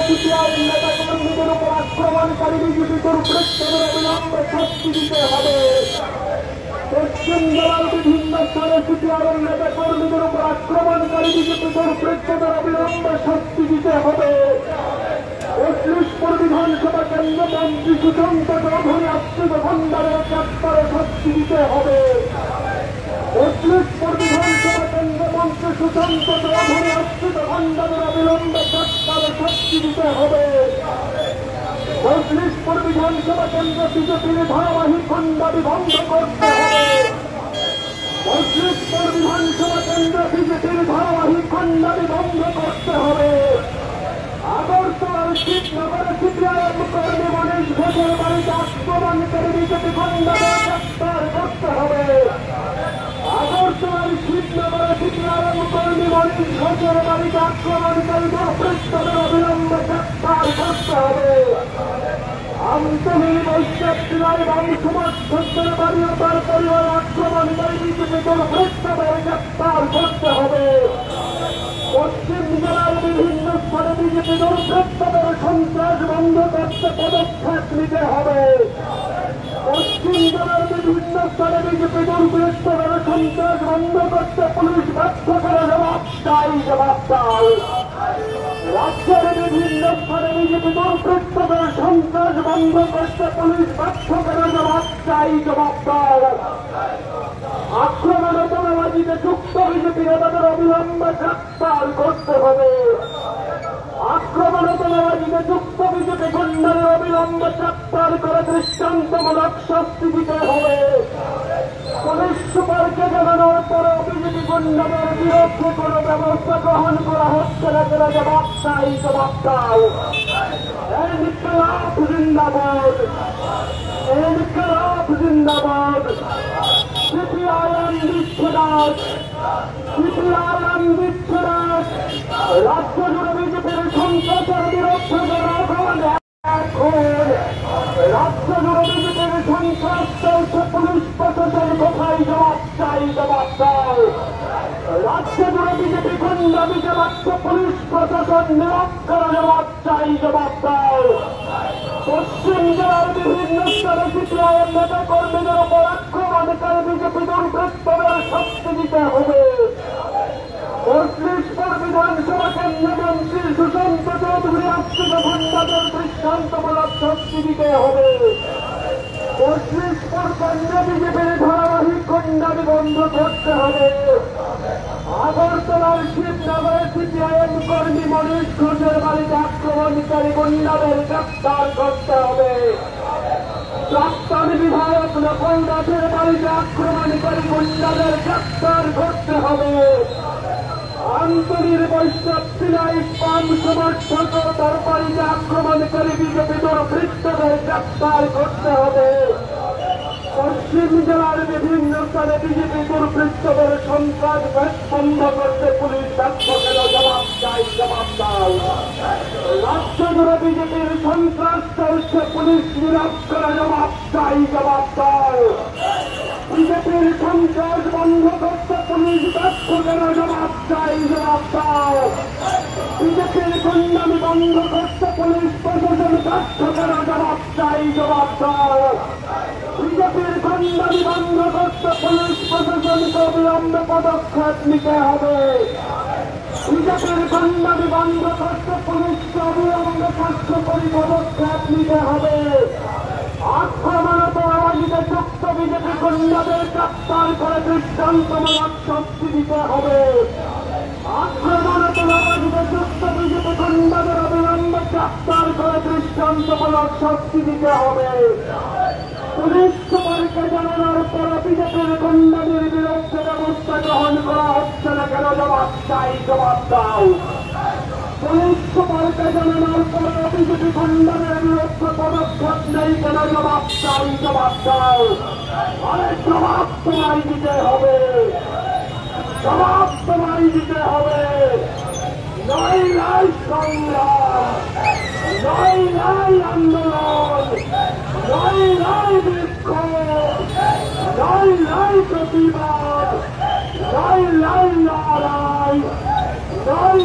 CPIM নেতা কর্মীদের উপর আক্রমণকারী বিজেপি দুর্বৃত্তদের অবিলম্বে শাস্তি দিতে হবে। পশ্চিম জেলার বিভিন্ন স্থানে সিপিআইএম নেতা কর্মীদের উপর আক্রমণকারী বিজেপি দুর্বৃত্তদের অবিলম্বে শাস্তি দিতে হবে। ৩৫ বিধানসভা কেন্দ্র মন্ত্রী সুশান্ত চৌধুরী আশ্রিত ভান্ডারের গ্রেপ্তারে শাস্তি দিতে হবে। ৩৫ বিধানসভা কেন্দ্র মন্ত্রী সুশান্ত চৌধুরী আশ্রিত ভান্ডারের অবিলম্বে গ্রেপ্তারে শাস্তি দিতে হবে। ৩৫ বিধানসভা কেন্দ্র বিজেপির ধারাবাহিক গুন্ডামি বন্ধ করতে হবে। ৩৫ বিধানসভা কেন্দ্র বিজেপির ধারাবাহিক গুন্ডামি বন্ধ করতে হবে। আগরতলার শিবনগরে সিপিআইএম কর্মী মনীষ ঘোষের বাড়িতে আক্রমণকারী বিজেপি গুন্ডাদের গ্রেপ্তার করতে হবে। আগরতলার শিবনগরে সিপিআইএম কর্মী মনীষ ঘোষের বাড়িতে আক্রমণকারী দুর্বৃত্তদের অবিলম্বে গ্রেপ্তার করতে হবে। আমতলী বৈষ্ণব জেলায় বাম সমর্থকদের বাড়ি ও তার পরিবার আক্রমণকারী বিজেপি দুর্বৃত্তদের গ্রেপ্তার করতে হবে। পশ্চিম জেলার বিভিন্ন স্থানে বিজেপি দুর্বৃত্তদের সন্ত্রাস বন্ধ করতে পদক্ষেপ নিতে হবে। পশ্চিম জেলার বিভিন্ন স্থানে বিজেপি দুর্বৃত্তদের সন্ত্রাস বন্ধ করতে পুলিশ ব্যর্থ করে জবাব চাই, জবাব দাও। রাজ্যের বিভিন্ন স্থানে বিজেপি দুর্বৃত্তদের সন্ত্রাস বন্ধ করতে পুলিশ ব্যর্থ করে জবাব চাই, জবাব দাও। আক্রমণ বোমাবাজিতে যুক্ত বিজেপি নেতাদের অবিলম্বে গ্রেপ্তার করতে হবে। আক্রমণ বোমাবাজিতে যুক্ত বিজেপি গুন্ডাদের অবিলম্বে গ্রেপ্তার করে দৃষ্টান্তমূলক শাস্তি দিতে হবে। পুলিশ সুপারকে জানানোর পরেও বিজেপি গুন্ডাদের বিরুদ্ধে কোনো ব্যবস্থা গ্রহণ করা হচ্ছে না, কেন জবাব চাই, জবাব দাও। ইনকিলাব জিন্দাবাদ, ইনকিলাব জিন্দাবাদ। সিপিআইএম বিচ্ছেদ, সিপিআইএম বিচ্ছেদ। রাজ্য জুড়ে বিজেপির সন্ত্রাসের বিরুদ্ধে জনগণ এখন। রাজ্য জুড়ে বিজেপির সন্ত্রাস চলছে, পুলিশ প্রশাসন কোথায়, জবাব চাই, জবাব দাও। রাজ্য জুড়ে বিজেপি গুন্ডামি চালাচ্ছে, পুলিশ প্রশাসন নীরব করে জবাব চাই, জবাব দাও। পশ্চিম জেলার বিভিন্ন স্তরে সিপিআইএম নেতা কর্মীদের উপর আক্রমণকারী বিজেপি দুর্বৃত্তদের শাস্তি দিতে হবে। ৩৫ বিধানসভা কেন্দ্র মন্ত্রী সুশান্ত চৌধুরী আশ্রিত ভান্ডারের দৃষ্টান্তমূলক শাস্তি দিতে হবে। ৩৫ কেন্দ্র বিজেপির ধারাবাহিক গুন্ডামি বন্ধ করতে হবে। আগরতলার শিবনগরে সিপিআইএম কর্মী মনীষ ঘোষের বাড়িতে আক্রমণকারী গুন্ডাদের গ্রেপ্তার করতে হবে। প্রাক্তন বিধায়ক নকল দাসের বাড়িতে আক্রমণকারী গুন্ডাদের গ্রেপ্তার করতে হবে। আমতলীর বৈষ্ণব জেলায় বাম সমর্থক ও তার বাড়িতে আক্রমণকারী বিজেপি দুর্বৃত্তদের গ্রেপ্তার করতে হবে। পশ্চিম জেলার বিভিন্ন স্থানে বিজেপি দুর্বৃত্তদের সন্ত্রাস বন্ধ করতে পুলিশ ব্যর্থ কেন, জবাব চাই, জবাব দাও। রাজ্য জুড়ে বিজেপির সন্ত্রাস চলছে, পুলিশ নীরব করে জবাব চাই, জবাব দাও। বিজেপির সন্ত্রাস বন্ধ করতে পুলিশ ব্যর্থ কেন, জবাব চাই, জবাব দাও। বিজেপির গুন্ডামি বন্ধ করতে পুলিশ প্রশাসন ব্যর্থ কেন, জবাব চাই, জবাব দাও। বিজেপির গুন্ডামি বন্ধ করতে পুলিশ প্রশাসনকে অবিলম্বে পদক্ষেপ নিতে হবে। বিজেপির গুন্ডামি বন্ধ করতে পুলিশকে অবিলম্বে কার্যকরী পদক্ষেপ নিতে হবে। আক্রমণ বোমাবাজিতে যুক্ত বিজেপি গুন্ডাদের গ্রেপ্তার করে দৃষ্টান্তমূলক শাস্তি দিতে হবে। আক্রমণ বোমাবাজিতে যুক্ত বিজেপি গুন্ডাদের অবিলম্বে গ্রেপ্তার করে দৃষ্টান্তমূলক শাস্তি দিতে হবে। পুলিশ সুপারকে জানানোর পর বিজেপির গুন্ডাদের বিরুদ্ধে ব্যবস্থা গ্রহণ করা হচ্ছে না, কেন জবাব চাই, জবাব দাও। পুলিশ সুপারকে জানানোর পর বিজেপি গুন্ডাদের বিরুদ্ধে পদক্ষেপ নেই, কেন জবাব চাই, জবাব দাও। আরে জবাব তোমায় দিতে হবে, জবাব তোমায় দিতে হবে। নয় নাই সংগ্রাম, নয় নাই আন্দোলন, নয় নাই বিক্ষোভ, নয় নাই প্রতিবাদ, নয় নাই লড়াই, নয়